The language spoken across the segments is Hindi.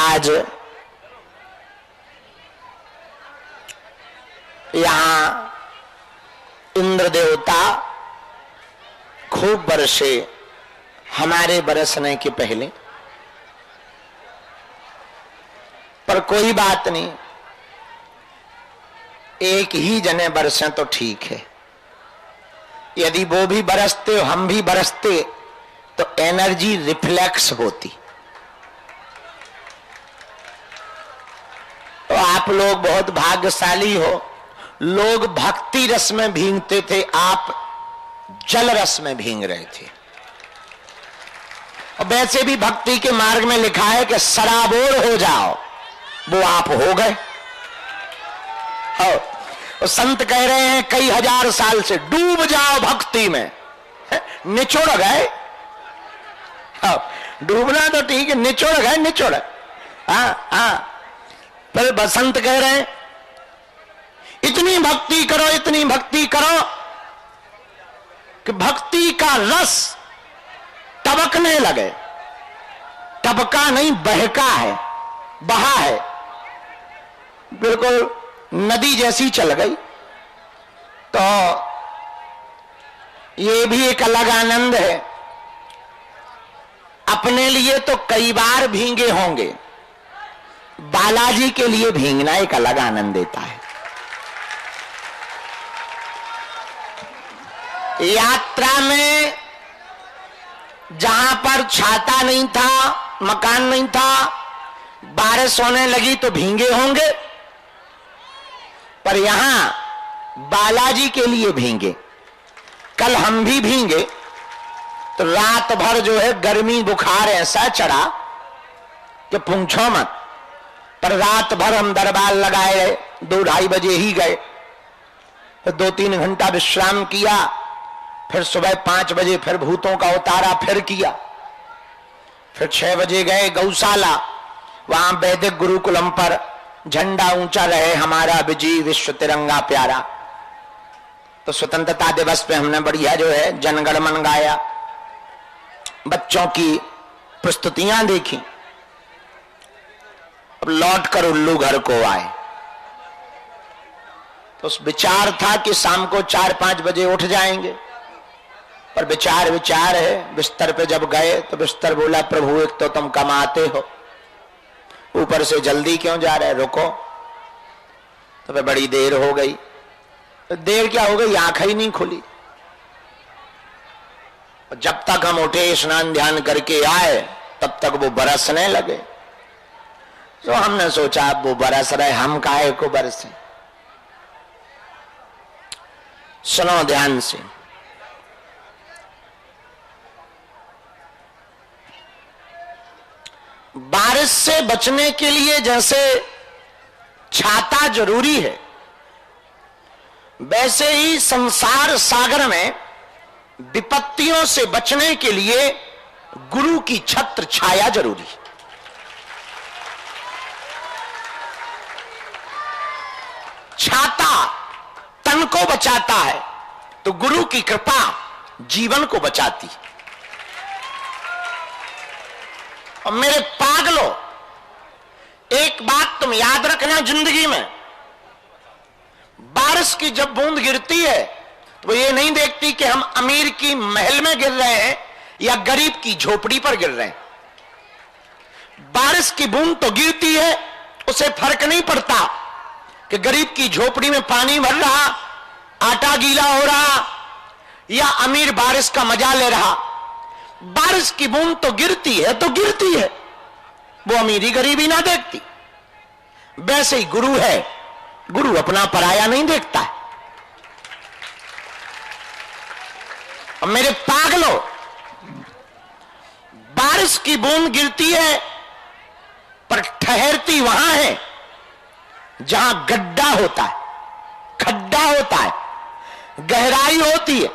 आज यहां इंद्र देवता खूब बरसे हमारे बरसने के पहले, पर कोई बात नहीं, एक ही जने बरसे तो ठीक है। यदि वो भी बरसते हम भी बरसते तो एनर्जी रिफ्लेक्स होती। तो आप लोग बहुत भाग्यशाली हो, लोग भक्ति रस में भींगते थे, आप जल रस में भींग रहे थे। और वैसे भी भक्ति के मार्ग में लिखा है कि सराबोर हो जाओ, वो आप हो गए। और संत कह रहे हैं कई हजार साल से डूब जाओ भक्ति में, निचोड़ गए। डूबना तो ठीक है, निचोड़ गए, निचोड़। पर बसंत कह रहे हैं इतनी भक्ति करो, इतनी भक्ति करो कि भक्ति का रस टबकने लगे। टबका नहीं, बहका है, बहा है, बिल्कुल नदी जैसी चल गई। तो ये भी एक अलग आनंद है। अपने लिए तो कई बार भींगे होंगे, बालाजी के लिए भींगना एक अलग आनंद देता है। यात्रा में जहां पर छाता नहीं था, मकान नहीं था, बारिश होने लगी तो भींगे होंगे, पर यहां बालाजी के लिए भींगे। कल हम भी भींगे तो रात भर जो है गर्मी बुखार ऐसा चढ़ा कि पूछो मत। पर रात भर हम दरबार लगाए, 2-2:30 बजे ही गए, फिर 2-3 घंटा विश्राम किया, फिर सुबह 5 बजे फिर भूतों का उतारा फिर किया, फिर 6 बजे गए गौशाला, वहां वैदिक गुरुकुलम पर झंडा ऊंचा रहे हमारा विजय विश्व तिरंगा प्यारा। तो स्वतंत्रता दिवस पे हमने बढ़िया जो है जनगण मन गाया, बच्चों की प्रस्तुतियां देखी। अब लौट कर उल्लू घर को आए तो उस विचार था कि शाम को 4-5 बजे उठ जाएंगे, पर विचार है। बिस्तर पे जब गए तो बिस्तर बोला प्रभु एक तो तुम कमाते हो, ऊपर से जल्दी क्यों जा रहे, रुको। तो फिर बड़ी देर हो गई। तो देर क्या हो गई, आंख ही नहीं खुली। जब तक हम उठे स्नान ध्यान करके आए तब तक वो बरसने लगे। तो हमने सोचा अब वो बरस रहे, हम काहे को बरसे। सुनो ध्यान से, बारिश से बचने के लिए जैसे छाता जरूरी है, वैसे ही संसार सागर में विपत्तियों से बचने के लिए गुरु की छत्र छाया जरूरी है। छाता तन को बचाता है तो गुरु की कृपा जीवन को बचाती है। और मेरे पागलों, एक बात तुम याद रखना जिंदगी में, बारिश की जब बूंद गिरती है तो वो ये नहीं देखती कि हम अमीर की महल में गिर रहे हैं या गरीब की झोपड़ी पर गिर रहे हैं। बारिश की बूंद तो गिरती है, उसे फर्क नहीं पड़ता कि गरीब की झोपड़ी में पानी भर रहा, आटा गीला हो रहा या अमीर बारिश का मजा ले रहा। बारिश की बूंद तो गिरती है तो गिरती है, वो अमीरी गरीबी ना देखती। वैसे ही गुरु है, गुरु अपना पराया नहीं देखता है। और मेरे पागलों, बारिश की बूंद गिरती है पर ठहरती वहां है जहां गड्ढा होता है, खड्डा होता है, गहराई होती है।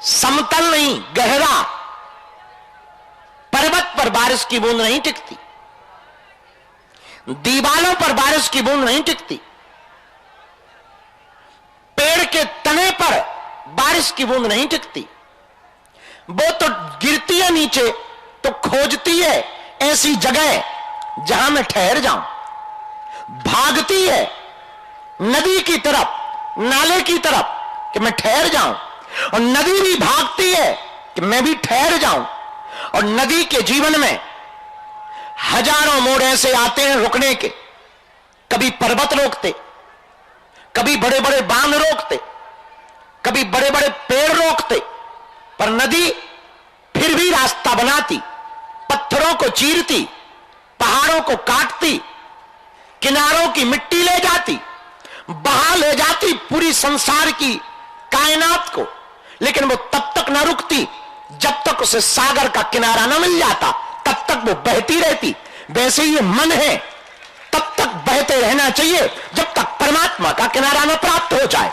समतल नहीं, गहरा। पर्वत पर बारिश की बूंद नहीं टिकती, दीवालों पर बारिश की बूंद नहीं टिकती, पेड़ के तने पर बारिश की बूंद नहीं टिकती। वो तो गिरती है नीचे तो खोजती है ऐसी जगह जहां मैं ठहर जाऊं। भागती है नदी की तरफ, नाले की तरफ कि मैं ठहर जाऊं, और नदी भी भागती है कि मैं भी ठहर जाऊं। और नदी के जीवन में हजारों मोड़ ऐसे आते हैं रुकने के। कभी पर्वत रोकते, कभी बड़े बड़े बांध रोकते, कभी बड़े बड़े पेड़ रोकते, पर नदी फिर भी रास्ता बनाती, पत्थरों को चीरती, पहाड़ों को काटती, किनारों की मिट्टी ले जाती, बहा ले जाती पूरी संसार की कायनात को। लेकिन वो तब तक ना रुकती जब तक उसे सागर का किनारा ना मिल जाता, तब तक वो बहती रहती। वैसे ये मन है, तब तक बहते रहना चाहिए जब तक परमात्मा का किनारा न प्राप्त हो जाए।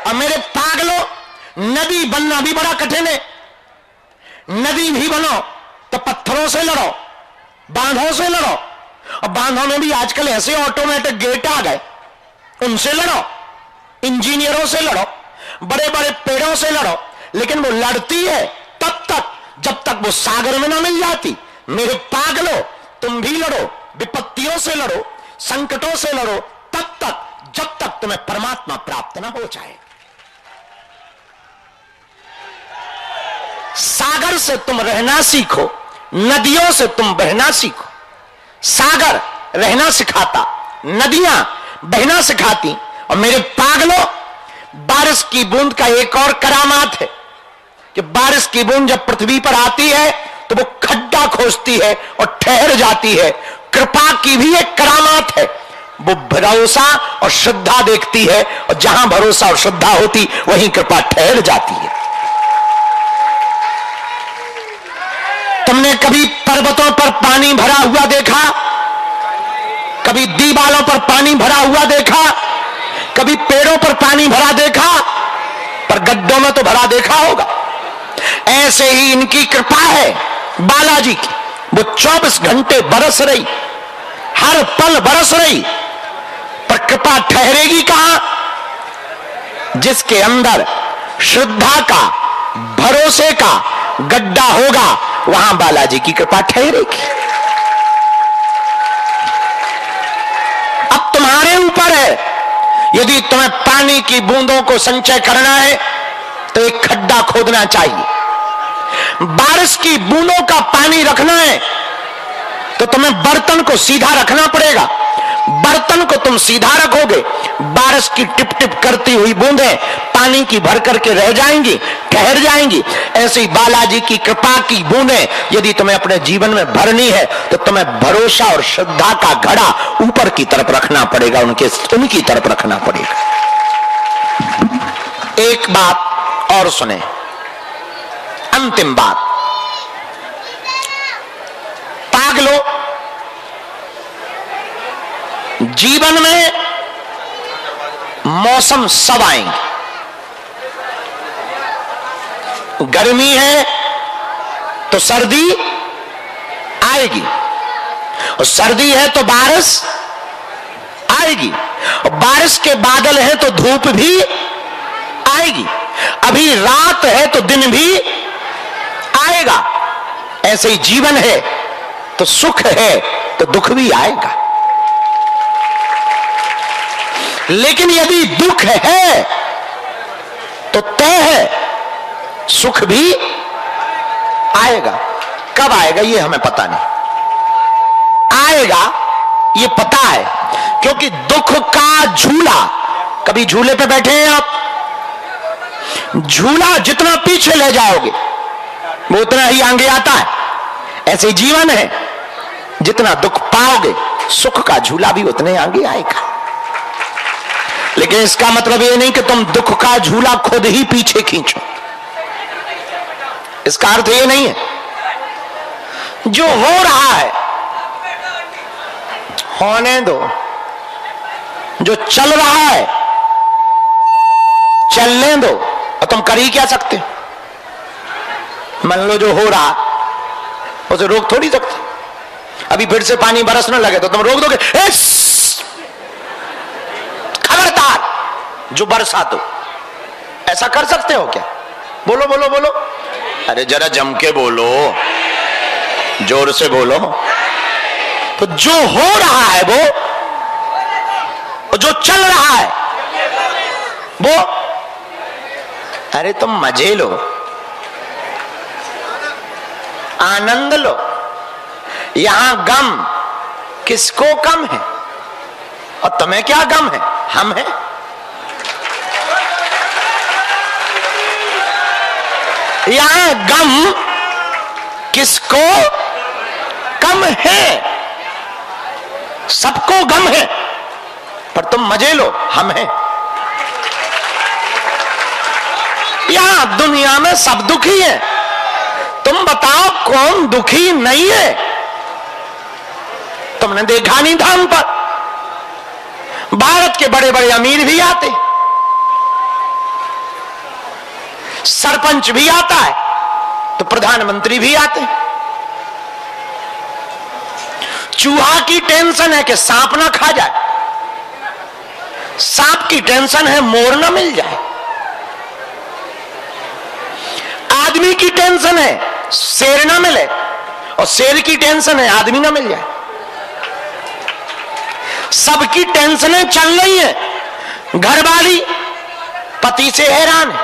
और मेरे पागलों, नदी बनना भी बड़ा कठिन है। नदी भी बनो तो पत्थरों से लड़ो, बांधों से लड़ो, और बांधों में भी आजकल ऐसे ऑटोमेटिक गेट आ गए, उनसे लड़ो, इंजीनियरों से लड़ो, बड़े बड़े पेड़ों से लड़ो। लेकिन वो लड़ती है तब तक जब तक वो सागर में ना मिल जाती। मेरे पागलों, तुम भी लड़ो, विपत्तियों से लड़ो, संकटों से लड़ो, तब तक जब तक तुम्हें परमात्मा प्राप्त ना हो जाए। सागर से तुम रहना सीखो, नदियों से तुम बहना सीखो। सागर रहना सिखाता, नदियां बहना सिखाती। और मेरे पागलों, बारिश की बूंद का एक और करामात है कि बारिश की बूंद जब पृथ्वी पर आती है तो वो खड्डा खोजती है और ठहर जाती है। कृपा की भी एक करामात है, वो भरोसा और श्रद्धा देखती है, और जहां भरोसा और श्रद्धा होती वहीं कृपा ठहर जाती है। तुमने कभी पर्वतों पर पानी भरा हुआ देखा? कभी दीवालों पर पानी भरा हुआ देखा? कभी पेड़ों पर पानी भरा देखा? पर गड्ढों में तो भरा देखा होगा। ऐसे ही इनकी कृपा है बालाजी की, वो 24 घंटे बरस रही, हर पल बरस रही, पर कृपा ठहरेगी कहां? जिसके अंदर श्रद्धा का, भरोसे का गड्ढा होगा, वहां बालाजी की कृपा ठहरेगी। अब तुम्हारे ऊपर है, यदि तुम्हें पानी की बूंदों को संचय करना है तो एक खड्डा खोदना चाहिए। बारिश की बूंदों का पानी रखना है तो तुम्हें बर्तन को सीधा रखना पड़ेगा। बर्तन को तुम सीधा रखोगे, बारिश की टिप टिप करती हुई बूंदें पानी की भर करके रह जाएंगी, ठहर जाएंगी। ऐसी बालाजी की कृपा की बूंदें यदि तुम्हें अपने जीवन में भरनी है तो तुम्हें भरोसा और श्रद्धा का घड़ा ऊपर की तरफ रखना पड़ेगा, उनकी तरफ रखना पड़ेगा। एक बात और सुने, अंतिम बात। पागलों, जीवन में मौसम सब आएंगे। गर्मी है तो सर्दी आएगी, और सर्दी है तो बारिश आएगी, और बारिश के बादल है तो धूप भी आएगी। अभी रात है तो दिन भी आएगा। ऐसे ही जीवन है तो सुख है तो दुख भी आएगा। लेकिन यदि दुख है तो तय है सुख भी आएगा। कब आएगा ये हमें पता नहीं, आएगा ये पता है, क्योंकि दुख का झूला, कभी झूले पे बैठे हैं आप? झूला जितना पीछे ले जाओगे वो उतना ही आगे आता है। ऐसे जीवन है, जितना दुख पाओगे सुख का झूला भी उतने आगे आएगा। लेकिन इसका मतलब ये नहीं कि तुम दुख का झूला खुद ही पीछे खींचो, इसका अर्थ ये नहीं है। जो हो रहा है होने दो, जो चल रहा है चलने दो। और तुम कर ही क्या सकते हो? मान लो जो हो रहा उसे रोक थोड़ी सकते। अभी फिर से पानी बरसने लगे तो तुम रोक दोगे? खबरदार, जो बरसा दो। ऐसा कर सकते हो क्या? बोलो बोलो बोलो, अरे जरा जम के बोलो, जोर से बोलो। तो जो हो रहा है वो, जो चल रहा है वो, अरे तुम मजे लो, आनंद लो। यहां गम किसको कम है? और तुम्हें क्या गम है? हम हैं। यहां गम किसको कम है? सबको गम है, पर तुम मजे लो, हम हैं। यहां दुनिया में सब दुखी है, तुम बताओ कौन दुखी नहीं है? तुमने देखा नहीं धाम पर भारत के बड़े बड़े अमीर भी आते, सरपंच भी आता है, तो प्रधानमंत्री भी आते। चूहा की टेंशन है कि सांप ना खा जाए, सांप की टेंशन है मोर ना मिल जाए, आदमी की टेंशन है शेर ना मिले, और शेर की टेंशन है आदमी ना मिल जाए। सबकी टेंशनें चल रही है। घरवाली पति से हैरान है,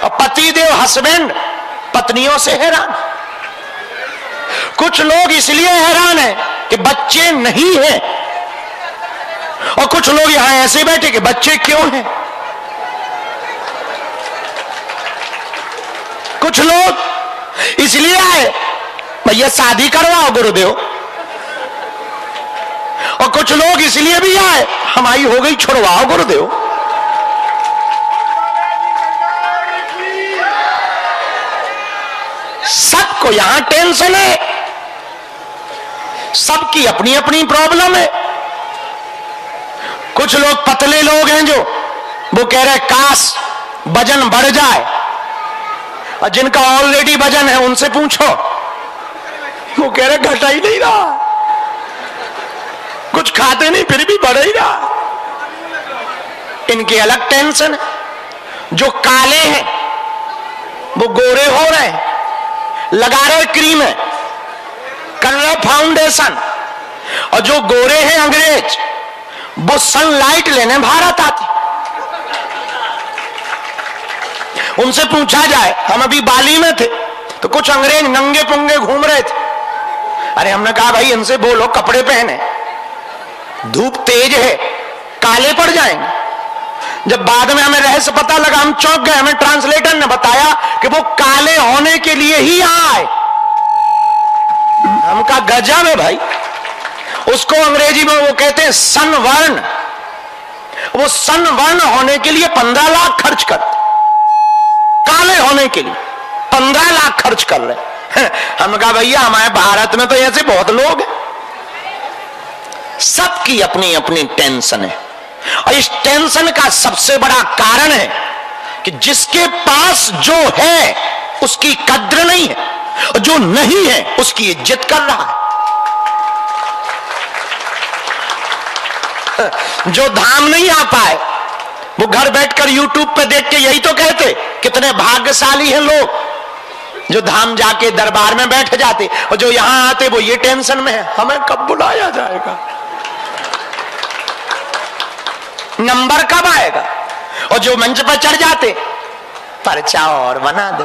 और पतिदेव हस्बैंड पत्नियों से हैरान। कुछ लोग इसलिए हैरान हैं कि बच्चे नहीं हैं, और कुछ लोग यहां ऐसे बैठे कि बच्चे क्यों हैं। कुछ लोग इसलिए आए भैया शादी करवाओ गुरुदेव, और कुछ लोग इसलिए भी आए हमारी हो गई छुड़वाओ गुरुदेव। सबको यहां टेंशन है, सबकी अपनी अपनी प्रॉब्लम है। कुछ लोग पतले लोग हैं जो वो कह रहे काश वजन बढ़ जाए, और जिनका ऑलरेडी वजन है उनसे पूछो वो कह रहे घटा ही नहीं रहा, कुछ खाते नहीं फिर भी बढ़ ही रहा। इनकी अलग टेंशन है। जो काले हैं वो गोरे हो रहे हैं, लगा रहे क्रीम है, कर रहे फाउंडेशन, और जो गोरे हैं अंग्रेज वो सनलाइट लेने भारत आते। उनसे पूछा जाए, हम अभी बाली में थे तो कुछ अंग्रेज नंगे पुंगे घूम रहे थे। अरे हमने कहा भाई इनसे बोलो कपड़े पहने, धूप तेज है काले पड़ जाएंगे। जब बाद में हमें रहस्य पता लगा हम चौंक गए। हमें ट्रांसलेटर ने बताया कि वो काले होने के लिए ही आए। हम कहा गजब है भाई। उसको अंग्रेजी में वो कहते हैं सनवर्ण। वो सनवर्ण होने के लिए 15 लाख खर्च करते, काले होने के लिए 15 लाख खर्च कर रहे। हम कहा भैया हमारे भारत में तो ऐसे बहुत लोग हैं। सबकी अपनी अपनी टेंशन है, और इस टेंशन का सबसे बड़ा कारण है कि जिसके पास जो है उसकी कद्र नहीं है, और जो नहीं है उसकी इज्जत कर रहा है। जो धाम नहीं आ पाए वो घर बैठकर यूट्यूब पे देख के यही तो कहते कितने भाग्यशाली हैं लोग जो धाम जाके दरबार में बैठ जाते, और जो यहां आते वो ये टेंशन में है हमें कब बुलाया जाएगा, नंबर कब आएगा। और जो मंच पर चढ़ जाते पर्चा और बना दो,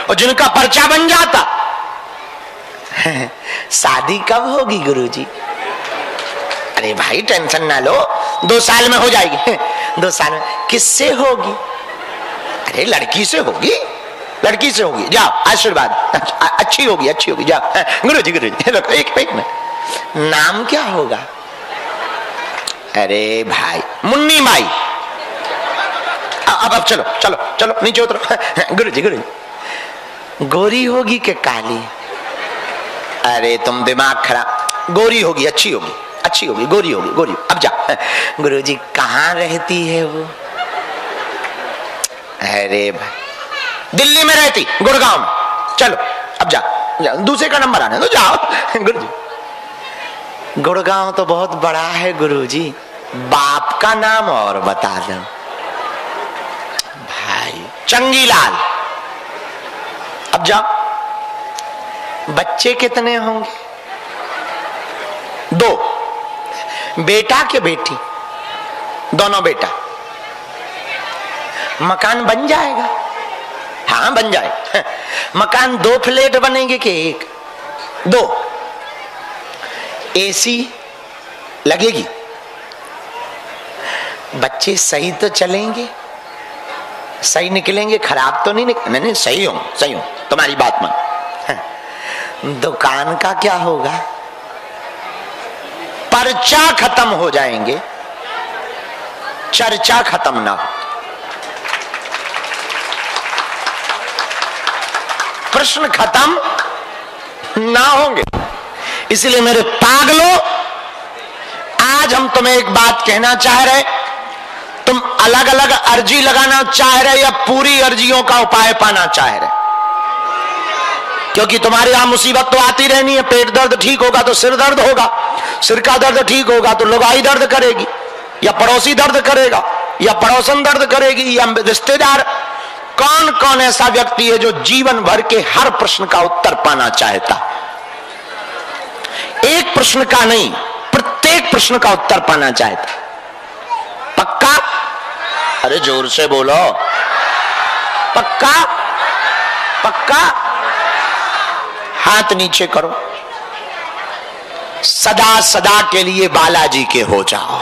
और जिनका पर्चा बन जाता शादी कब होगी गुरुजी। अरे भाई टेंशन ना लो, 2 साल में हो जाएगी। 2 साल में किससे होगी? अरे लड़की से होगी, लड़की से होगी, जाओ आशीर्वाद, अच्छी होगी अच्छी होगी, जाओ गुरुजी गुरुजी एक मिनट, नाम क्या होगा? अरे भाई मुन्नी माई। अब चलो चलो चलो नीचे उतरो। गुरुजी गुरुजी गोरी होगी कि काली? अरे तुम दिमाग खराब। गोरी होगी, अच्छी होगी अच्छी होगी, गोरी होगी गोरी। अब जा गुरुजी कहाँ रहती है वो? अरे भाई दिल्ली में रहती, गुड़गांव में। चलो अब जा, जा दूसरे का नंबर आने दो, जाओ गुरुजी। गुड़गांव तो बहुत बड़ा है गुरुजी, बाप का नाम और बता दो। भाई चंगीलाल, अब जाओ, बच्चे कितने होंगे? 2, बेटा के बेटी? दोनों बेटा। मकान बन जाएगा? हाँ बन जाएगा। मकान 2 फ्लैट बनेंगे कि 1? 2। एसी लगेगी? बच्चे सही तो चलेंगे, सही निकलेंगे, खराब तो नहीं निकलेंगे? नहीं, सही हूं, तुम्हारी बात मान। दुकान का क्या होगा? पर्चा खत्म हो जाएंगे, चर्चा खत्म ना हो। प्रश्न खत्म ना होंगे। इसलिए मेरे पागलों, आज हम तुम्हें एक बात कहना चाह रहे, तुम अलग अलग अर्जी लगाना चाह रहे या पूरी अर्जियों का उपाय पाना चाह रहे? क्योंकि तुम्हारे यहां मुसीबत तो आती रहनी है। पेट दर्द ठीक होगा तो सिर दर्द होगा, सिर का दर्द ठीक होगा तो लुगाई दर्द करेगी, या पड़ोसी दर्द करेगा, या पड़ोसन दर्द करेगी, या रिश्तेदार। कौन कौन ऐसा व्यक्ति है जो जीवन भर के हर प्रश्न का उत्तर पाना चाहता? एक प्रश्न का नहीं, प्रत्येक प्रश्न का उत्तर पाना चाहता। पक्का? अरे जोर से बोलो, पक्का? पक्का? हाथ नीचे करो। सदा सदा के लिए बालाजी के हो जाओ।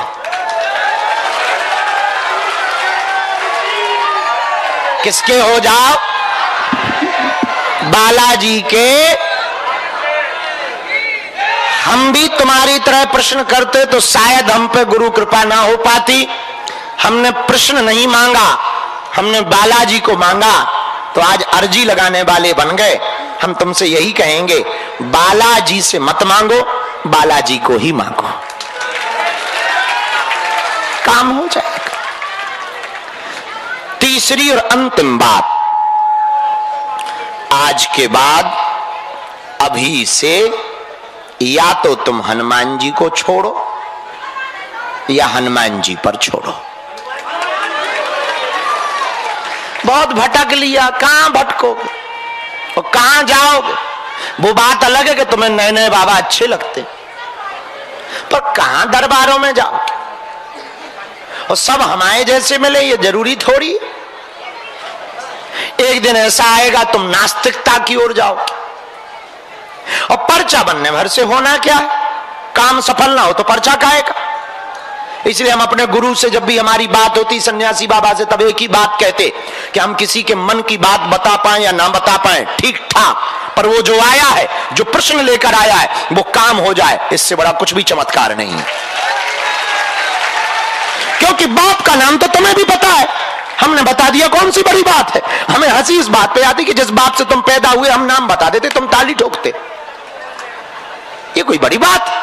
किसके हो जाओ? बालाजी के। हम भी तुम्हारी तरह प्रश्न करते तो शायद हम पे गुरु कृपा ना हो पाती। हमने प्रश्न नहीं मांगा, हमने बालाजी को मांगा, तो आज अर्जी लगाने वाले बन गए। हम तुमसे यही कहेंगे, बालाजी से मत मांगो, बालाजी को ही मांगो, काम हो जाएगा। तीसरी और अंतिम बात, आज के बाद अभी से या तो तुम हनुमान जी को छोड़ो या हनुमान जी पर छोड़ो। बहुत भटक लिया, कहां भटकोगे और कहां जाओगे? वो बात अलग है कि तुम्हें नए नए बाबा अच्छे लगते, पर कहां दरबारों में जाओगे? और सब हमारे जैसे मिले, ये जरूरी थोड़ी। एक दिन ऐसा आएगा तुम नास्तिकता की ओर जाओगे। और पर्चा बनने भर से होना क्या है? काम सफल ना हो तो पर्चा काहे का? इसलिए हम अपने गुरु से जब भी हमारी बात होती, सन्यासी बाबा से, तब एक ही बात कहते कि हम किसी के मन की बात बता पाए या ना बता पाए, ठीक ठाक, पर वो जो आया है, जो प्रश्न लेकर आया है, वो काम हो जाए, इससे बड़ा कुछ भी चमत्कार नहीं है। क्योंकि बाप का नाम तो तुम्हें भी पता है, हमने बता दिया, कौन सी बड़ी बात है? हमें हंसी इस बात पे आती कि जिस बाप से तुम पैदा हुए हम नाम बता देते, तुम ताली ठोकते। ये कोई बड़ी बात?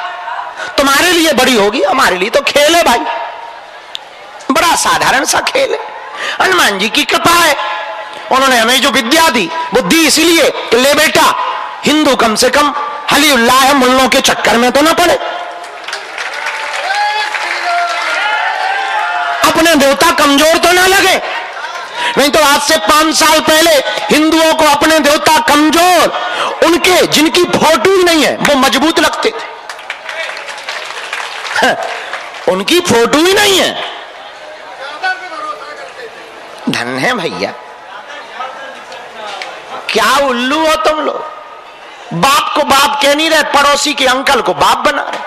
तुम्हारे लिए बड़ी होगी, हमारे लिए तो खेल है भाई, बड़ा साधारण सा खेल है। हनुमान जी की कृपा है, उन्होंने हमें जो विद्या दी वो दी इसीलिए कि ले बेटा, हिंदू कम से कम हली उल्लाह मुल्लों के चक्कर में तो ना पड़े, अपने देवता कमजोर तो ना लगे। नहीं तो आज से 5 साल पहले हिंदुओं को अपने देवता कमजोर, उनके जिनकी फोटो ही नहीं है वो मजबूत लगते थे। उनकी फोटो ही नहीं है, धन है भैया। क्या उल्लू हो तुम लोग? बाप को बाप कह नहीं रहे, पड़ोसी के अंकल को बाप बना रहे।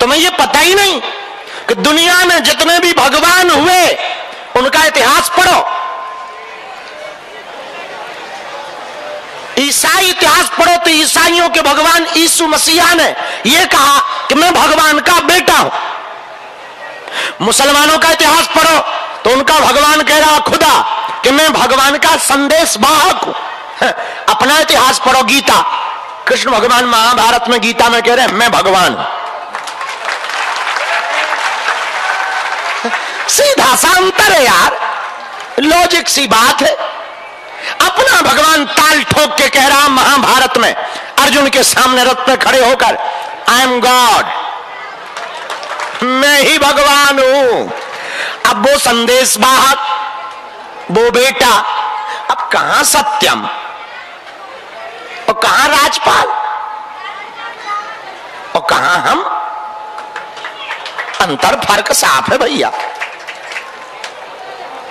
तुम्हें ये पता ही नहीं कि दुनिया में जितने भी भगवान हुए उनका इतिहास पढ़ो। ईसाई इतिहास पढ़ो तो ईसाइयों के भगवान यीशु मसीहा ने यह कहा कि मैं भगवान का बेटा हूं। मुसलमानों का इतिहास पढ़ो तो उनका भगवान कह रहा खुदा कि मैं भगवान का संदेश वाहक हूं। अपना इतिहास पढ़ो, गीता, कृष्ण भगवान महाभारत में गीता में कह रहे हैं मैं भगवान हूं। सीधा सा अंतर है यार, लॉजिक सी बात है। अपना भगवान ताल ठोक के कह रहा महाभारत में अर्जुन के सामने रथ पे खड़े होकर, आई एम गॉड, मैं ही भगवान हूं। अब वो संदेश वाहक वो बेटा, अब कहां सत्यम और कहां राजपाल और कहां हम? अंतर फर्क साफ है भैया।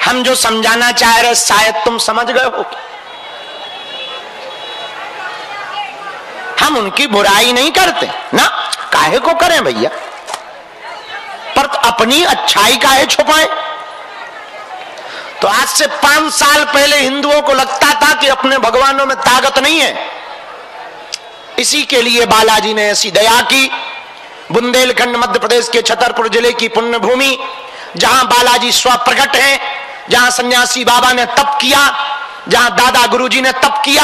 हम जो समझाना चाह रहे शायद तुम समझ गए हो। हम उनकी बुराई नहीं करते ना, काहे को करें भैया, पर अपनी अच्छाई काहे छुपाएं। तो आज से 5 साल पहले हिंदुओं को लगता था कि अपने भगवानों में ताकत नहीं है, इसी के लिए बालाजी ने ऐसी दया की। बुंदेलखंड मध्य प्रदेश के छतरपुर जिले की पुण्य भूमि, जहां बालाजी स्वप्रकट हैं, जहां सन्यासी बाबा ने तप किया, जहां दादा गुरुजी ने तप किया।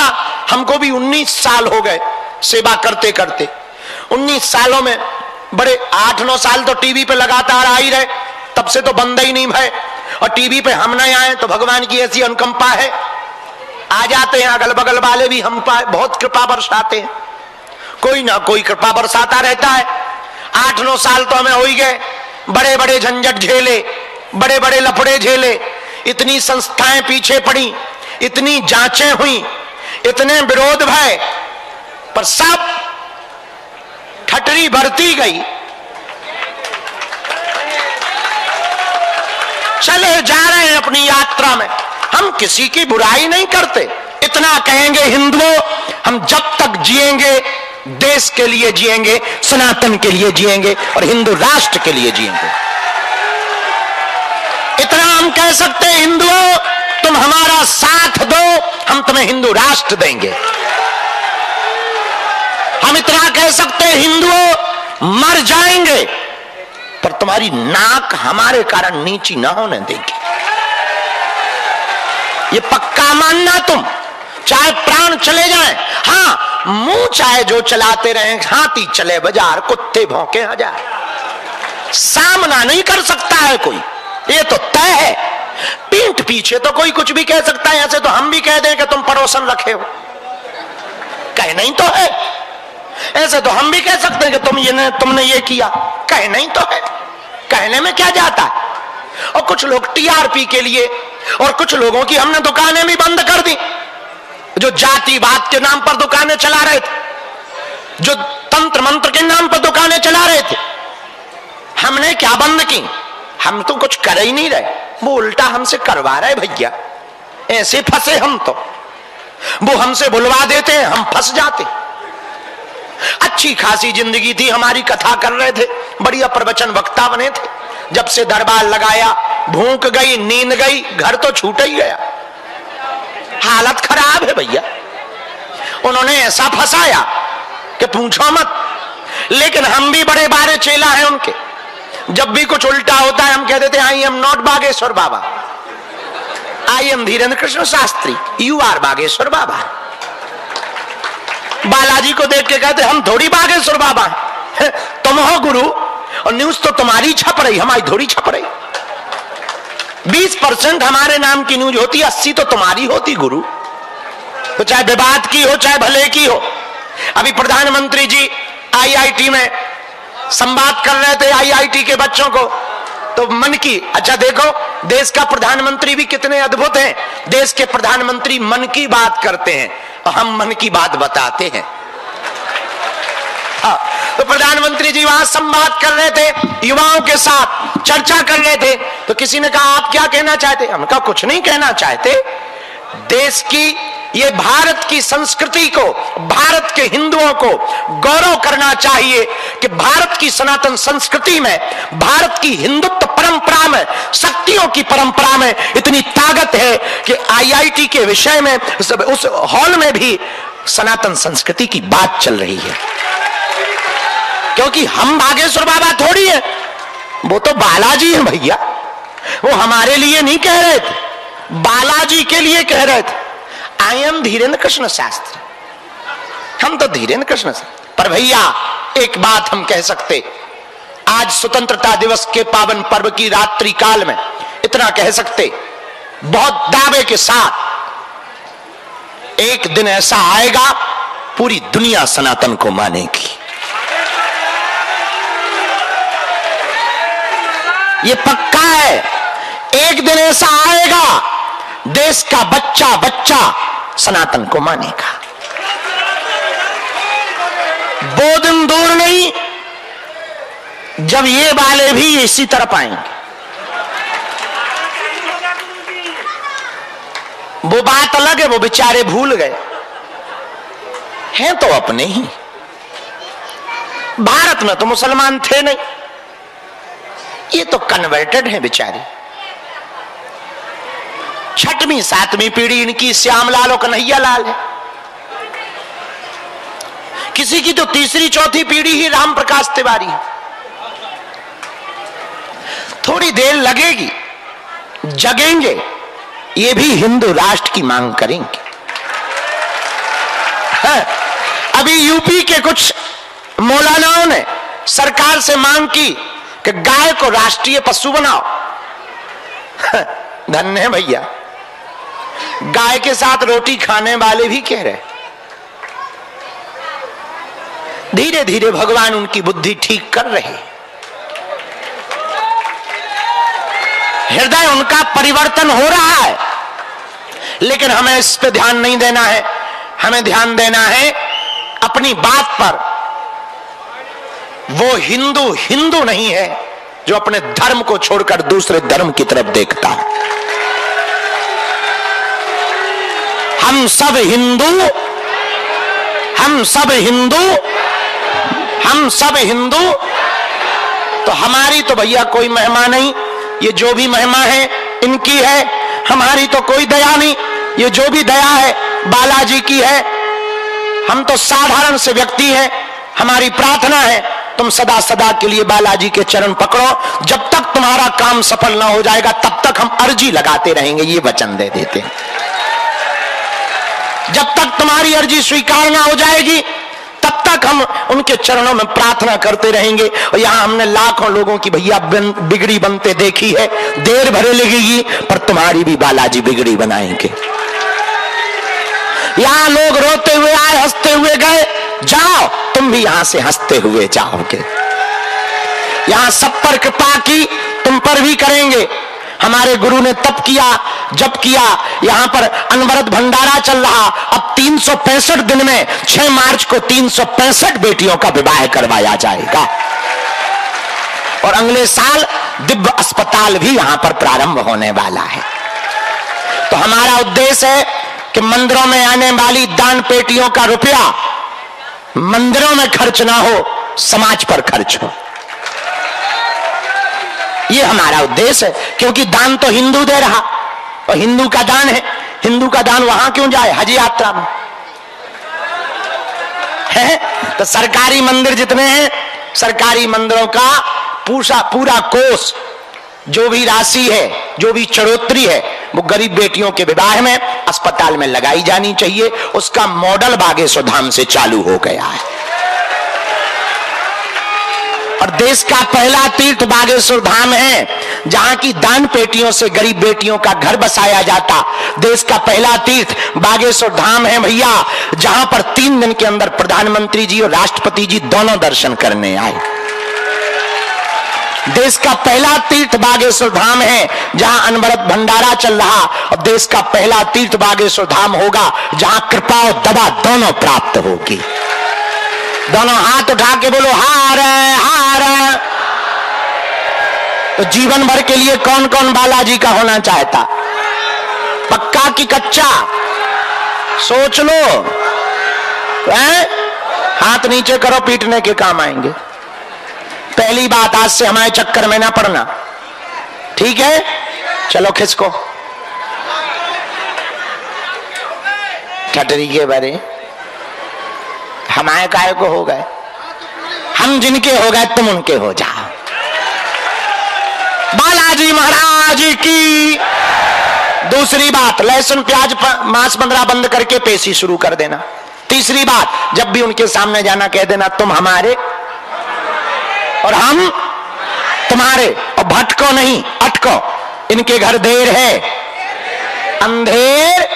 हमको भी 19 साल हो गए सेवा करते करते। 19 सालों में बड़े 8-9 साल तो टीवी पे लगातार आ ही रहे, तब से तो बंद ही नहीं भय। और टीवी पे हम नहीं आए तो भगवान की ऐसी अनुकंपा है, आ जाते हैं। अगल बगल वाले भी हम पर बहुत कृपा बरसाते हैं, कोई ना कोई कृपा बरसाता रहता है। 8-9 साल तो हमें हो ही गए, बड़े बड़े झंझट झेले, बड़े बड़े लफड़े झेले, इतनी संस्थाएं पीछे पड़ी, इतनी जांचें हुई, इतने विरोध भय, पर सब ठटरी भरती गई। चले जा रहे हैं अपनी यात्रा में, हम किसी की बुराई नहीं करते। इतना कहेंगे हिंदुओं, हम जब तक जिएंगे देश के लिए जिएंगे, सनातन के लिए जिएंगे और हिंदू राष्ट्र के लिए जिएंगे। इतना हम कह सकते हैं हिंदुओं, तुम हमारा साथ दो, हम तुम्हें हिंदू राष्ट्र देंगे। हम इतना कह सकते हैं हिंदुओं, मर जाएंगे पर तुम्हारी नाक हमारे कारण नीची ना होने देंगे। ये पक्का मानना तुम, चाहे प्राण चले जाएं। हाँ, मुंह चाहे जो चलाते रहें, हाथी चले बाजार, कुत्ते भौंके हजार, सामना नहीं कर सकता है कोई, ये तो तय है। पीठ पीछे तो कोई कुछ भी कह सकता है, ऐसे तो हम भी कह दें कि तुम पड़ोसन रखे हो, कह नहीं तो है। ऐसे तो हम भी कह सकते हैं कि तुमने ये किया, कह नहीं तो है, कहने में क्या जाता है। और कुछ लोग टीआरपी के लिए, और कुछ लोगों की हमने दुकानें भी बंद कर दी, जो जातिवाद के नाम पर दुकानें चला रहे थे, जो तंत्र मंत्र के नाम पर दुकानें चला रहे थे। हमने क्या बंद की? हम तो कुछ कर ही नहीं रहे, वो उल्टा हमसे करवा रहे भैया। ऐसे फंसे हम तो, वो हमसे बुलवा देते हैं, हम फंस जाते। अच्छी खासी जिंदगी थी हमारी, कथा कर रहे थे, बढ़िया प्रवचन वक्ता बने थे। जब से दरबार लगाया, भूख गई, नींद गई, घर तो छूट ही गया, हालत खराब है भैया। उन्होंने ऐसा फंसाया कि पूछो मत। लेकिन हम भी बड़े बारे चेला हैं उनके, जब भी कुछ उल्टा होता है हम कह देते हैं I am not Bageshwar Baba, I am Dhirendra Krishna Shastri, you are Bageshwar Baba. Balaji को देख के कहते हम थोड़ी बागेश्वर बाबा हैं, तुम हो गुरु, और न्यूज तो तुम्हारी छप रही, हमारी थोड़ी छप रही। 20% हमारे नाम की न्यूज होती, 80 तो तुम्हारी होती गुरु। तो चाहे विवाद की हो, चाहे भले की हो। अभी प्रधानमंत्री जी आईआईटी में संवाद कर रहे थे आईआईटी के बच्चों को, तो मन की, अच्छा देखो देश का प्रधानमंत्री भी कितने अद्भुत हैं। देश के प्रधानमंत्री मन की बात करते हैं और हम मन की बात बताते हैं। हाँ, तो प्रधानमंत्री जी वहां संवाद कर रहे थे, युवाओं के साथ चर्चा कर रहे थे। तो किसी ने कहा आप क्या कहना चाहते? हम कहा कुछ नहीं कहना चाहते, देश की ये भारत की संस्कृति को, भारत के हिंदुओं को गौरव करना चाहिए कि भारत की सनातन संस्कृति में, भारत की हिंदुत्व परंपरा में, शक्तियों की परंपरा में इतनी ताकत है कि आईआईटी के विषय में उस हॉल में भी सनातन संस्कृति की बात चल रही है। क्योंकि हम बागेश्वर बाबा थोड़ी है, वो तो बालाजी है भैया। वो हमारे लिए नहीं कह रहे थे, बालाजी के लिए कह रहे थे आई एम धीरेन्द्र कृष्ण शास्त्री, हम तो धीरेन्द्र कृष्ण शास्त्री। पर भैया एक बात हम कह सकते, आज स्वतंत्रता दिवस के पावन पर्व की रात्रि काल में इतना कह सकते बहुत दावे के साथ, एक दिन ऐसा आएगा पूरी दुनिया सनातन को मानेगी। ये पक्का है, एक दिन ऐसा आएगा देश का बच्चा बच्चा सनातन को मानेगा। वो दिन दूर नहीं जब ये वाले भी इसी तरफ आएंगे। वो बात अलग है, वो बेचारे भूल गए हैं तो अपने ही। भारत में तो मुसलमान थे नहीं, ये तो कन्वर्टेड हैं बेचारे। छठवीं सातवीं पीढ़ी इनकी श्यामलाल और कन्हैया लाल है। किसी की तो तीसरी चौथी पीढ़ी ही राम प्रकाश तिवारी है। थोड़ी देर लगेगी, जगेंगे, ये भी हिंदू राष्ट्र की मांग करेंगे। अभी यूपी के कुछ मौलानाओं ने सरकार से मांग की कि गाय को राष्ट्रीय पशु बनाओ। धन्य है भैया, गाय के साथ रोटी खाने वाले भी कह रहे। धीरे धीरे भगवान उनकी बुद्धि ठीक कर रहे, हृदय उनका परिवर्तन हो रहा है। लेकिन हमें इस पे ध्यान नहीं देना है, हमें ध्यान देना है अपनी बात पर। वो हिंदू हिंदू नहीं है जो अपने धर्म को छोड़कर दूसरे धर्म की तरफ देखता है। हम सब हिंदू, हम सब हिंदू, हम सब हिंदू। तो हमारी तो भैया कोई महिमा नहीं, ये जो भी महिमा है इनकी है, हमारी तो कोई दया नहीं। ये जो भी दया है बालाजी की है। हम तो साधारण से व्यक्ति हैं, हमारी प्रार्थना है तुम सदा सदा के लिए बालाजी के चरण पकड़ो। जब तक तुम्हारा काम सफल ना हो जाएगा तब तक हम अर्जी लगाते रहेंगे, ये वचन दे देते हैं। जब तक तुम्हारी अर्जी स्वीकार ना हो जाएगी तब तक हम उनके चरणों में प्रार्थना करते रहेंगे। और यहां हमने लाखों लोगों की भैया बिगड़ी बनते देखी है। देर भरे लगेगी पर तुम्हारी भी बालाजी बिगड़ी बनाएंगे। यहां लोग रोते हुए आए, हंसते हुए गए, जाओ तुम भी यहां से हंसते हुए जाओगे। यहां सब पर कृपा की, तुम पर भी करेंगे। हमारे गुरु ने तप किया, जप किया, यहां पर अनवरत भंडारा चल रहा। अब 365 दिन में 6 मार्च को 365 बेटियों का विवाह करवाया जाएगा। और अगले साल दिव्य अस्पताल भी यहां पर प्रारंभ होने वाला है। तो हमारा उद्देश्य है कि मंदिरों में आने वाली दान पेटियों का रुपया मंदिरों में खर्च ना हो, समाज पर खर्च हो। ये हमारा उद्देश्य है, क्योंकि दान तो हिंदू दे रहा और हिंदू का दान है। हिंदू का दान वहां क्यों जाए, हज यात्रा में है। तो सरकारी मंदिर जितने हैं, सरकारी मंदिरों का पूरा कोष, जो भी राशि है, जो भी चढ़ोतरी है, वो गरीब बेटियों के विवाह में, अस्पताल में लगाई जानी चाहिए। उसका मॉडल बागेश्वर धाम से चालू हो गया है। और देश का पहला तीर्थ बागेश्वर धाम है, जहां की दान पेटियों से गरीब बेटियों का घर बसाया जाता। देश का पहला तीर्थ बागेश्वर धाम है भैया, जहां पर 3 दिन के अंदर प्रधानमंत्री जी और राष्ट्रपति जी दोनों दर्शन करने आए। देश का पहला तीर्थ बागेश्वर धाम है, जहां अनवरत भंडारा चल रहा। और देश का पहला तीर्थ बागेश्वर धाम होगा, जहां कृपा और दवा दोनों प्राप्त होगी। दोनों हाथ उठा के बोलो हार हार। तो जीवन भर के लिए कौन कौन बालाजी का होना चाहता, पक्का कि कच्चा, सोच लो। हाथ नीचे करो, पीटने के काम आएंगे। पहली बात, आज से हमारे चक्कर में ना पड़ना, ठीक है? चलो खिसको ठटरी के बारे। हमारे काय को हो गए, हम जिनके हो गए तुम उनके हो जाओ। बालाजी महाराज की। दूसरी बात, लहसुन प्याज मांस बंदरा बंद करके पेशी शुरू कर देना। तीसरी बात, जब भी उनके सामने जाना कह देना तुम हमारे और हम तुम्हारे। और भटको नहीं, अटको। इनके घर देर है, अंधेर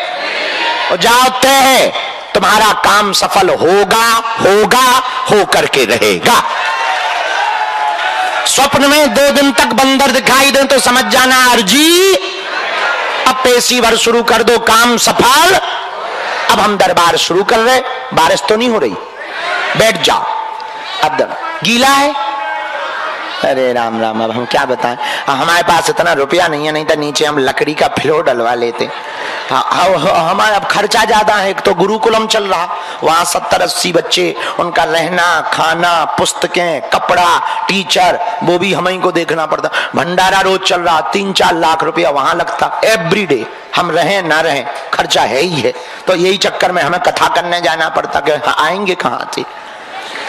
और जाओ तय है। तुम्हारा काम सफल होगा, होगा, हो करके रहेगा। स्वप्न में 2 दिन तक बंदर दिखाई दे तो समझ जाना अर्जी अब पेशीवर शुरू कर दो, काम सफल। अब हम दरबार शुरू कर रहे, बारिश तो नहीं हो रही, बैठ जाओ। अब गीला है, अरे राम राम, अब हम क्या बताएं, हमारे पास इतना रुपया नहीं है, नहीं तो नीचे हम लकड़ी का फ्लोर डलवा लेते। हमारा अब खर्चा ज्यादा है, एक तो गुरुकुलम चल रहा, वहां 70-80 बच्चे, उनका रहना खाना, पुस्तकें, कपड़ा, टीचर, वो भी हम ही को देखना पड़ता। भंडारा रोज चल रहा, 3-4 लाख रुपया वहां लगता एवरीडे। हम रहें ना रहें खर्चा है ही है, तो यही चक्कर में हमें कथा करने जाना पड़ता कि आएंगे कहाँ से।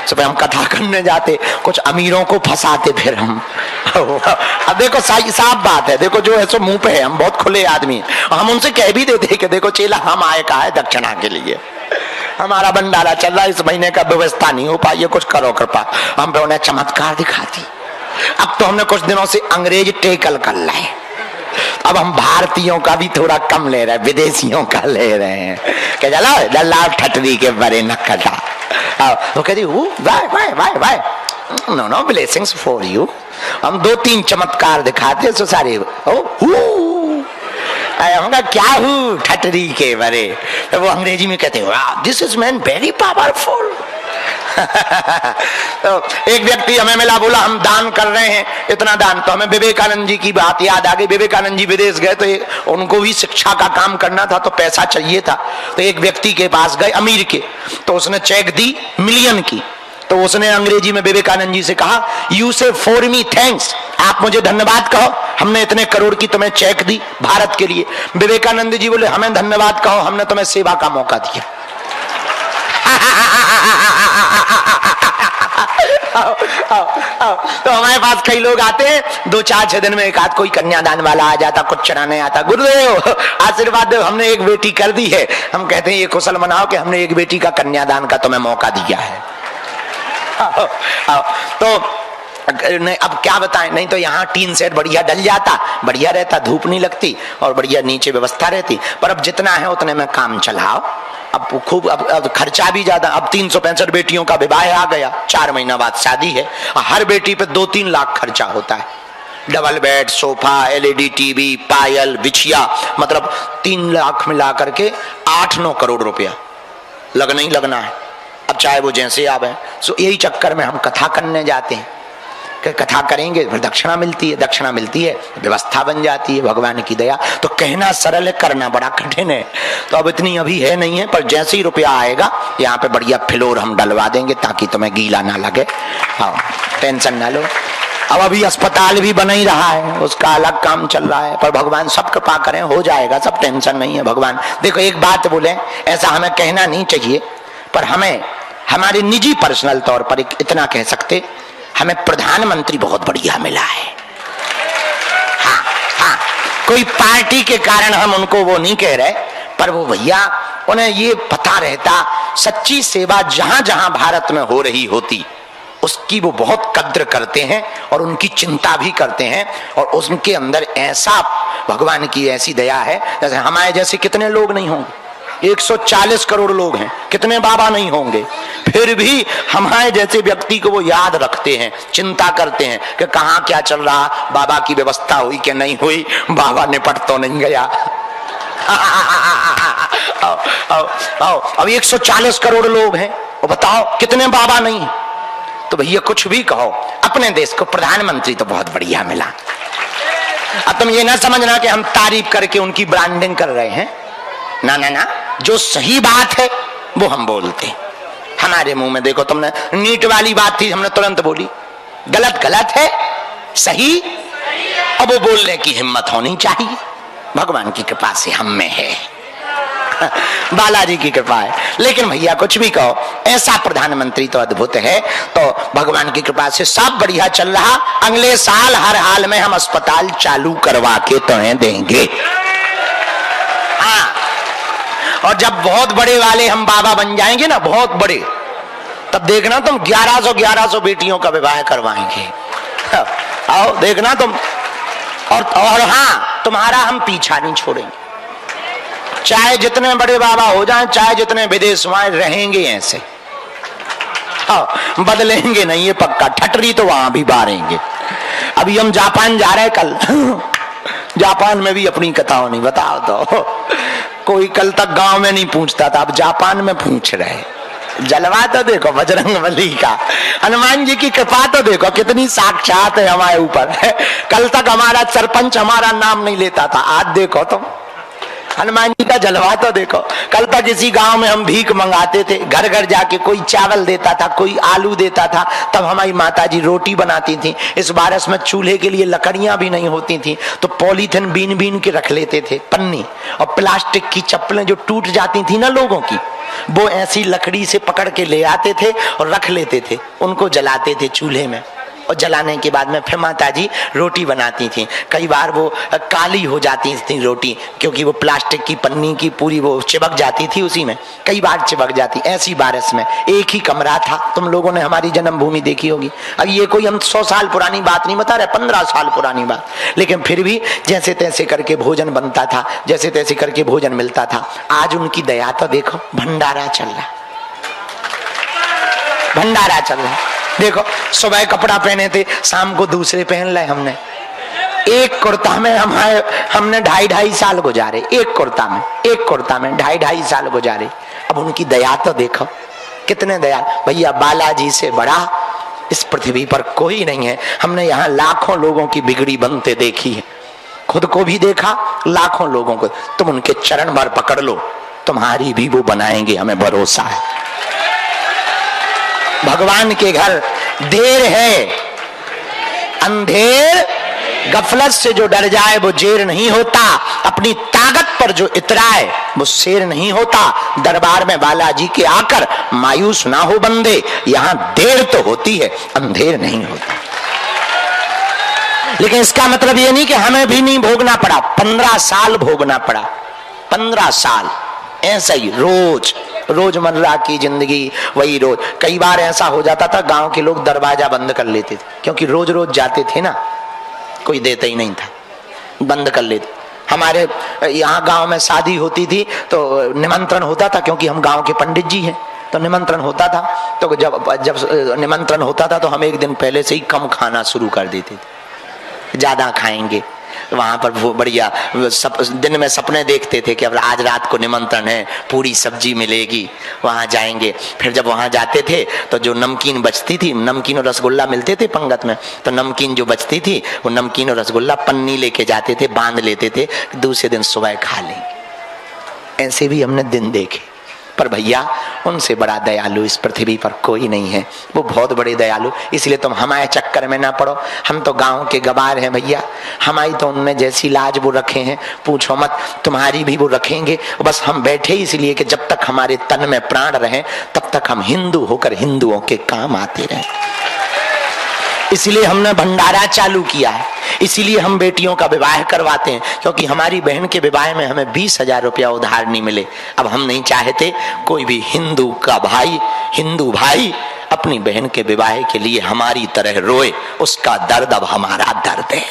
सुबह हम कथा करने जाते, कुछ अमीरों को फंसाते फिर हम। अब देखो साफ बात है, देखो जो है सो मुंह पे है, हम बहुत खुले आदमी हैं, हम उनसे कह भी देते कि देखो चेला हम आए कहा है दक्षिणा के लिए, हमारा भंडारा चल रहा है, इस महीने का व्यवस्था नहीं हो पाई है, कुछ करो कृपा। हम पे उन्हें चमत्कार दिखाती। अब तो हमने कुछ दिनों से अंग्रेज टेकल कर लाए, अब हम भारतीयों का भी थोड़ा कम ले रहे हैं, विदेशियों का ले रहे हैं कि चलो दल्ला ठटरी के बड़े नक्कटा। वो कहती why no no blessings for you. हम 2-3 चमत्कार दिखाते सो सारे हमका क्या हूँ ठटरी के बड़े। तो वो अंग्रेजी में कहते हैं this is man very powerful. तो एक व्यक्ति हमें मिला, बोला हम दान कर रहे हैं इतना दान, तो हमें विवेकानंद जी की बात याद आ गई। विवेकानंद जी विदेश गए तो उनको भी शिक्षा का काम करना था, तो पैसा चाहिए था, तो एक व्यक्ति के पास गए अमीर के, तो उसने चेक दी मिलियन की, तो उसने अंग्रेजी में विवेकानंद जी से कहा यू से फॉर मी थैंक्स, आप मुझे धन्यवाद कहो, हमने इतने करोड़ की तुम्हें चेक दी भारत के लिए। विवेकानंद जी बोले हमें धन्यवाद कहो, हमने तुम्हें सेवा का मौका दिया। तो हमारे पास कई लोग आते हैं, 2-4-6 दिन में एक आध कोई कन्यादान वाला आ जाता, कुछ चढ़ाने आता, गुरुदेव आशीर्वाद दो, हमने एक बेटी कर दी है। हम कहते हैं ये कुशल मनाओ कि हमने एक बेटी का कन्यादान का तुम्हें मौका दिया है। तो नहीं, अब क्या बताएं, नहीं तो यहाँ टीन सेट बढ़िया डल जाता, बढ़िया रहता, धूप नहीं लगती और बढ़िया नीचे व्यवस्था रहती। पर अब जितना है उतने में काम चलाओ। अब खूब अब खर्चा भी ज्यादा, अब 365 बेटियों का विवाह आ गया, 4 महीना बाद शादी है, हर बेटी पे 2-3 लाख खर्चा होता है। Double bed, sofa, LED TV, पायल, बिछिया, मतलब 3 लाख मिला करके 8-9 करोड़ रुपया लगना ही लगना है। अब चाहे वो जैसे आवे, सो यही चक्कर में हम कथा करने जाते हैं कि कथा करेंगे फिर दक्षिणा मिलती है, दक्षिणा मिलती है व्यवस्था बन जाती है, भगवान की दया। तो कहना सरल है, करना बड़ा कठिन है। तो अब इतनी अभी है नहीं है, पर जैसे ही रुपया आएगा यहाँ पे बढ़िया फ्लोर हम डलवा देंगे ताकि तुम्हें गीला ना लगे। हाँ, टेंशन ना लो। अब अभी अस्पताल भी बन ही रहा है, उसका अलग काम चल रहा है, पर भगवान सब कृपा करें, हो जाएगा, सब टेंशन नहीं है। भगवान देखो एक बात बोले, ऐसा हमें कहना नहीं चाहिए, पर हमें हमारे निजी पर्सनल तौर पर इतना कह सकते, हमें प्रधानमंत्री बहुत बढ़िया मिला है। हाँ हाँ, कोई पार्टी के कारण हम उनको वो नहीं कह रहे, पर वो भैया उन्हें ये पता रहता सच्ची सेवा जहां जहां भारत में हो रही होती उसकी वो बहुत कद्र करते हैं और उनकी चिंता भी करते हैं, और उनके अंदर ऐसा भगवान की ऐसी दया है। जैसे हमारे जैसे कितने लोग नहीं होंगे, 140 करोड़ लोग हैं, कितने बाबा नहीं होंगे, फिर भी हमारे जैसे व्यक्ति को वो याद रखते हैं, चिंता करते हैं कि कहाँ क्या चल रहा, बाबा की व्यवस्था हुई कि नहीं हुई, बाबा निपट तो नहीं गया। अब 140 करोड़ लोग हैं, वो बताओ कितने बाबा नहीं। तो भैया कुछ भी कहो, अपने देश को प्रधानमंत्री तो बहुत बढ़िया मिला। अब तुम ये ना समझना कि हम तारीफ करके उनकी ब्रांडिंग कर रहे हैं, ना ना ना, जो सही बात है वो हम बोलते हैं। हमारे मुंह में देखो, तुमने नीट वाली बात थी, हमने तुरंत बोली, गलत गलत है, सही अब वो बोलने की हिम्मत होनी चाहिए। भगवान की कृपा से हम में है, बालाजी की कृपा है। लेकिन भैया कुछ भी कहो, ऐसा प्रधानमंत्री तो अद्भुत है। तो भगवान की कृपा से सब बढ़िया चल रहा। अगले साल हर हाल में हम अस्पताल चालू करवा के तुम्हें देंगे। हाँ, और जब बहुत बड़े वाले हम बाबा बन जाएंगे ना, बहुत बड़े, तब देखना तुम 1100 बेटियों का विवाह करवाएंगे। आओ देखना तुम। और हाँ, तुम्हारा हम पीछा नहीं छोड़ेंगे, चाहे जितने बड़े बाबा हो जाएं, चाहे जितने विदेश में रहेंगे ऐसे। हाँ, बदलेंगे नहीं, ये पक्का। ठटरी तो वहां भी बारेंगे। अभी हम जापान जा रहे हैं कल, जापान में भी अपनी कथा होनी, बताओ तो। कोई कल तक गांव में नहीं पूछता था, अब जापान में पूछ रहे। जलवा तो देखो बजरंगबली का, हनुमान जी की कृपा तो देखो कितनी साक्षात है हमारे ऊपर। कल तक हमारा सरपंच हमारा नाम नहीं लेता था, आज देखो तुम हनुमान जी का जलवा तो देखो। कल तक इसी गांव में हम भीख मंगाते थे, घर घर जाके कोई चावल देता था, कोई आलू देता था, तब हमारी माताजी रोटी बनाती थी। इस बारिश में चूल्हे के लिए लकड़ियां भी नहीं होती थी, तो पॉलीथिन बीन बीन के रख लेते थे, पन्नी। और प्लास्टिक की चप्पलें जो टूट जाती थी ना लोगों की, वो ऐसी लकड़ी से पकड़ के ले आते थे और रख लेते थे, उनको जलाते थे चूल्हे में। और जलाने के बाद में फिर माताजी रोटी बनाती थी। कई बार वो काली हो जाती थी रोटी, क्योंकि वो प्लास्टिक की पन्नी की पूरी वो चिपक जाती थी, उसी में कई बार चिपक जाती। ऐसी बारिश में एक ही कमरा था, तुम लोगों ने हमारी जन्मभूमि देखी होगी। अब ये कोई हम 100 साल पुरानी बात नहीं बता रहे, 15 साल पुरानी बात, लेकिन फिर भी जैसे तैसे करके भोजन बनता था, जैसे तैसे करके भोजन मिलता था। आज उनकी दया तो देखो, भंडारा चल रहा, भंडारा चल रहा। देखो सुबह कपड़ा पहने थे, शाम को दूसरे पहन लाए हमने। एक कुर्ता में हमने 2.5 साल गुजारे, एक कुर्ता में 2.5 साल गुजारे। अब उनकी दया तो देखो, कितने दया। भैया बालाजी से बड़ा इस पृथ्वी पर कोई नहीं है। हमने यहाँ लाखों लोगों की बिगड़ी बनते देखी है, खुद को भी देखा, लाखों लोगों को। तुम उनके चरण भर पकड़ लो, तुम्हारी भी वो बनाएंगे, हमें भरोसा है। भगवान के घर देर है, अंधेर गफलत से जो डर जाए वो जेर नहीं होता। अपनी ताकत पर जो इतराए वो शेर नहीं होता। दरबार में बालाजी के आकर मायूस ना हो बंदे, यहां देर तो होती है, अंधेर नहीं होता। लेकिन इसका मतलब ये नहीं कि हमें भी नहीं भोगना पड़ा। 15 साल भोगना पड़ा, 15 साल ऐसा ही रोजमर्रा की जिंदगी वही रोज। कई बार ऐसा हो जाता था गांव के लोग दरवाजा बंद कर लेते थे, क्योंकि रोज रोज जाते थे ना, कोई देता ही नहीं था, बंद कर लेते। हमारे यहाँ गांव में शादी होती थी तो निमंत्रण होता था, क्योंकि हम गांव के पंडित जी हैं, तो निमंत्रण होता था। तो जब निमंत्रण होता था तो हम एक दिन पहले से ही कम खाना शुरू कर देते थे, ज्यादा खाएंगे। वहां पर वो बढ़िया दिन में सपने देखते थे कि अब आज रात को निमंत्रण है, पूरी सब्जी मिलेगी, वहां जाएंगे। फिर जब वहां जाते थे तो जो नमकीन बचती थी, नमकीन और रसगुल्ला मिलते थे पंगत में, तो नमकीन जो बचती थी वो नमकीन और रसगुल्ला पन्नी लेके जाते थे, बांध लेते थे, दूसरे दिन सुबह खा लेंगे। ऐसे भी हमने दिन देखे। पर भैया उनसे बड़ा दयालु इस पृथ्वी पर कोई नहीं है, वो बहुत बड़े दयालु। इसलिए तुम हमारे चक्कर में ना पड़ो, हम तो गांव के गवार हैं भैया, हमारी तो उनने जैसी लाज वो रखे हैं पूछो मत, तुम्हारी भी वो रखेंगे। बस हम बैठे इसलिए कि जब तक हमारे तन में प्राण रहे तब तक हम हिंदू होकर हिंदुओं के काम आते रहे। इसलिए हमने भंडारा चालू किया है, इसीलिए हम बेटियों का विवाह करवाते हैं, क्योंकि हमारी बहन के विवाह में हमें 20,000 रुपया उधार नहीं मिले। अब हम नहीं चाहते कोई भी हिंदू भाई अपनी बहन के विवाह के लिए हमारी तरह रोए, उसका दर्द अब हमारा दर्द है।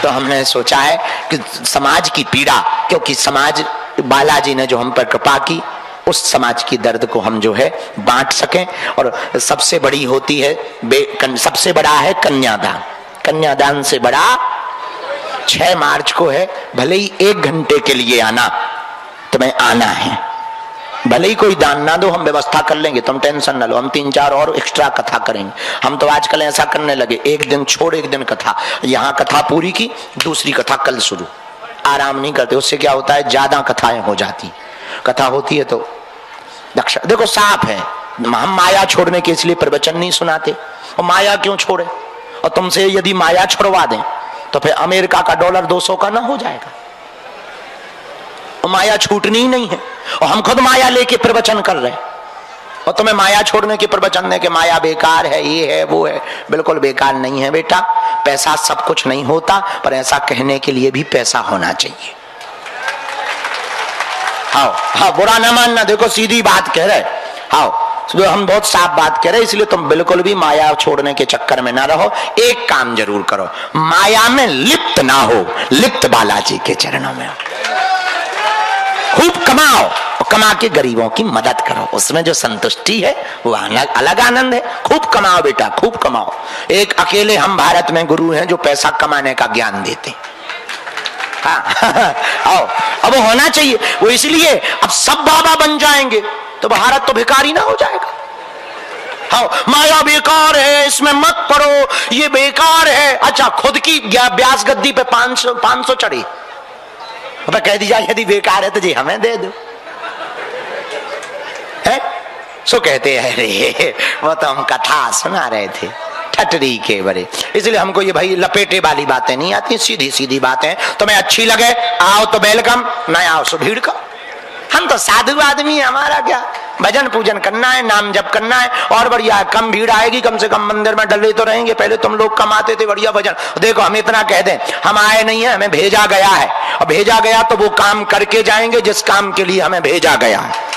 तो हमने सोचा है कि समाज की पीड़ा, क्योंकि समाज बालाजी ने जो हम पर कृपा की, उस समाज की दर्द को हम जो है बांट सकें। और सबसे बड़ी होती है सबसे बड़ा है कन्यादान। कन्यादान से बड़ा 6 मार्च को है। भले ही 1 घंटे के लिए आना, तुम्हें आना है, भले ही कोई दान ना दो, हम व्यवस्था कर लेंगे, तुम टेंशन ना लो। हम 3-4 और एक्स्ट्रा कथा करेंगे। हम तो आजकल ऐसा करने लगे, एक दिन छोड़ एक दिन कथा। यहाँ कथा पूरी की, दूसरी कथा कल शुरू, आराम नहीं करते। उससे क्या होता है, ज्यादा कथाएं हो जाती। कथा होती है तो देखो साफ है, हम माया छोड़ने के इसलिए प्रवचन नहीं सुनाते। और माया क्यों छोड़े? और तुमसे यदि माया छुड़वा दें तो फिर अमेरिका का डॉलर 200 का ना हो जाएगा। और माया छूटनी ही नहीं है, और हम खुद माया लेके प्रवचन कर रहे हैं, और तुम्हें माया छोड़ने के प्रवचन दे के माया बेकार है, ये है वो है। बिल्कुल बेकार नहीं है बेटा, पैसा सब कुछ नहीं होता, पर ऐसा कहने के लिए भी पैसा होना चाहिए। हाँ, बुरा ना मानना, देखो सीधी बात कह रहे। हाँ, हम बहुत साफ बात कह रहे, इसलिए तुम बिल्कुल भी माया छोड़ने के चक्कर में ना रहो। एक काम जरूर करो, माया में लिप्त ना हो, लिप्त बालाजी के चरणों में खूब कमाओ, और कमा के गरीबों की मदद करो, उसमें जो संतुष्टि है वो अलग आनंद है। खूब कमाओ बेटा, खूब कमाओ। एक अकेले हम भारत में गुरु हैं जो पैसा कमाने का ज्ञान देते हैं। हाँ आओ, अब वो होना चाहिए। वो इसलिए अब सब बाबा बन जाएंगे तो भारत तो भिखारी ना हो जाएगा। हाँ, माया बेकार है, इसमें मत पड़ो, ये बेकार है। अच्छा, खुद की ब्यास गद्दी पे 500 चढ़ी, अब कह दी जाए यदि बेकार है तो जी हमें दे दो, है सो कहते हैं। रे वो तो हम कथा सुना रहे थे ठटरी के बड़े, इसलिए हमको ये भाई लपेटे वाली बातें नहीं आती, सीधी सीधी बातें। तुम्हें अच्छी लगे आओ तो वेलकम, ना आओ सो भीड़ का। हम तो साधु आदमी है, हमारा क्या, भजन पूजन करना है, नाम जप करना है, और बढ़िया है। कम भीड़ आएगी, कम से कम मंदिर में डले तो रहेंगे। पहले तुम लोग कमाते थे बढ़िया भजन। देखो हम इतना कह दें, हम आए नहीं है, हमें भेजा गया है, और भेजा गया तो वो काम करके जाएंगे जिस काम के लिए हमें भेजा गया है।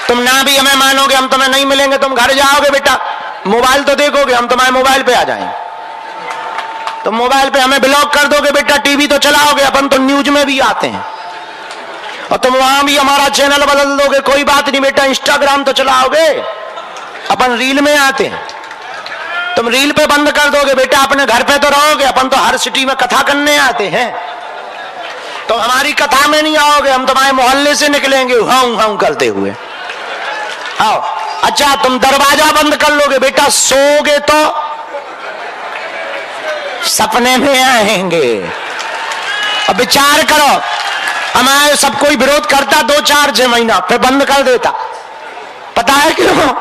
तुम ना भी हमें मानोगे, हम तुम्हें नहीं मिलेंगे, तुम घर जाओगे बेटा, मोबाइल तो देखोगे, हम तुम्हारे मोबाइल पे आ जाएंगे। तुम मोबाइल पे हमें ब्लॉक कर दोगे बेटा, टीवी तो चलाओगे, अपन तो न्यूज में भी आते हैं, और तुम वहां भी हमारा चैनल बदल दोगे, कोई बात नहीं बेटा, इंस्टाग्राम तो चलाओगे, अपन रील में आते हैं। तुम रील पे बंद कर दोगे बेटा, अपने घर पे तो रहोगे, अपन तो हर सिटी में कथा करने आते हैं। तो हमारी कथा में नहीं आओगे, हम तुम्हारे मोहल्ले से निकलेंगे हाउ हाउ करते हुए। आओ, अच्छा तुम दरवाजा बंद कर लोगे बेटा, सोओगे तो सपने में आएंगे। अब विचार करो, हमारे सब कोई विरोध करता 2-4-6 महीना, फिर बंद कर देता। पता है क्यों?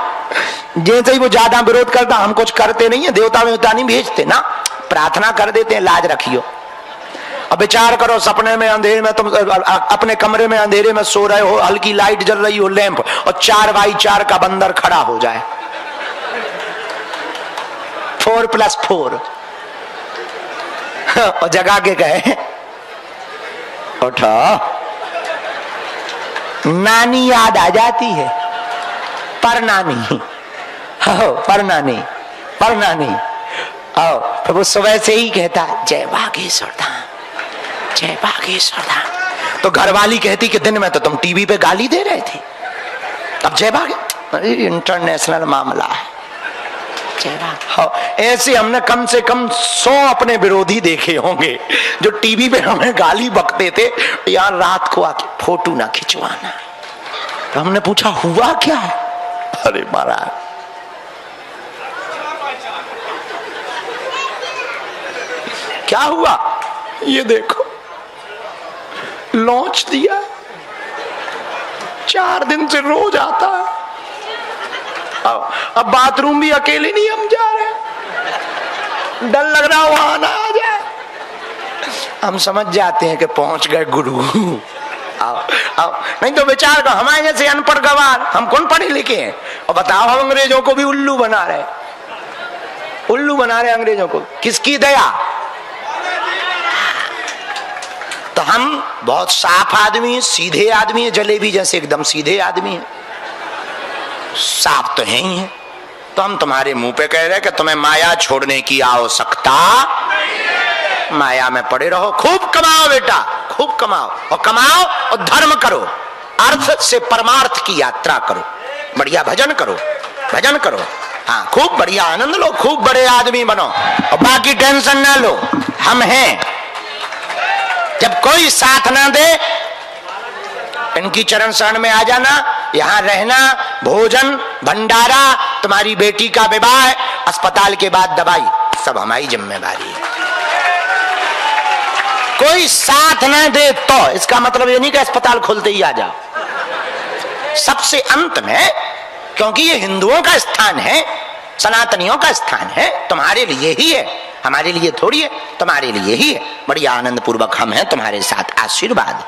जैसे ही वो ज्यादा विरोध करता, हम कुछ करते नहीं है, देवता वेवता नहीं भेजते ना, प्रार्थना कर देते हैं, लाज रखियो। अब विचार करो, सपने में अंधेरे में तुम अपने कमरे में अंधेरे में सो रहे हो, हल्की लाइट जल रही हो, लैंप, और 4x4 का बंदर खड़ा हो जाए, 4+4, और जगा के कहे उठो, नानी याद आ जाती है, पर नानी, पर नानी, पर नानी। आओ, तो वो सुबह से ही कहता जय बागेश्वर धाम, जय बागेश्वर धाम। तो घरवाली कहती कि दिन में तो तुम टीवी पे गाली दे रहे थे, अब जय बागेश्वर, इंटरनेशनल मामला है, जय बाग। ऐसे हमने कम से कम 100 अपने विरोधी देखे होंगे जो टीवी पे हमें गाली बकते थे, यार रात को आके फोटो ना खिंचवाना। तो हमने पूछा हुआ क्या? अरे महाराज, क्या हुआ? ये देखो लॉन्च दिया, 4 दिन से रोज आता है। अब बाथरूम भी अकेले नहीं हम जा रहे, डर लग रहा वहां ना आ जाए। हम समझ जाते हैं कि पहुंच गए गुरु। आओ आओ, नहीं तो विचार कर, हमारे जैसे अनपढ़ गवार, हम कौन पढ़े लिखे हैं, और बताओ हम अंग्रेजों को भी उल्लू बना रहे, उल्लू बना रहे अंग्रेजों को। किसकी दया? तो हम बहुत साफ आदमी हैं, सीधे आदमी हैं, जलेबी जैसे एकदम सीधे आदमी हैं, साफ तो है ही है। तो हम तुम्हारे मुंह पे कह रहे कि तुम्हें माया छोड़ने की आवश्यकता, माया में पड़े रहो, खूब कमाओ बेटा, खूब कमाओ, और कमाओ और धर्म करो, अर्थ से परमार्थ की यात्रा करो, बढ़िया भजन करो, भजन करो, हाँ खूब बढ़िया आनंद लो, खूब बड़े आदमी बनो, और बाकी टेंशन ना लो, हम हैं। जब कोई साथ ना दे, इनकी चरण शरण में आ जाना, यहाँ रहना, भोजन भंडारा, तुम्हारी बेटी का विवाह, अस्पताल के बाद दवाई, सब हमारी जिम्मेदारी है। कोई साथ ना दे तो इसका मतलब ये नहीं कि अस्पताल खोलते ही आ जाओ। सबसे अंत में, क्योंकि ये हिंदुओं का स्थान है, सनातनियों का स्थान है, तुम्हारे लिए ही है, हमारे लिए थोड़ी है, तुम्हारे लिए ही है। बड़ी आनंद पूर्वक हम हैं तुम्हारे साथ। आशीर्वाद।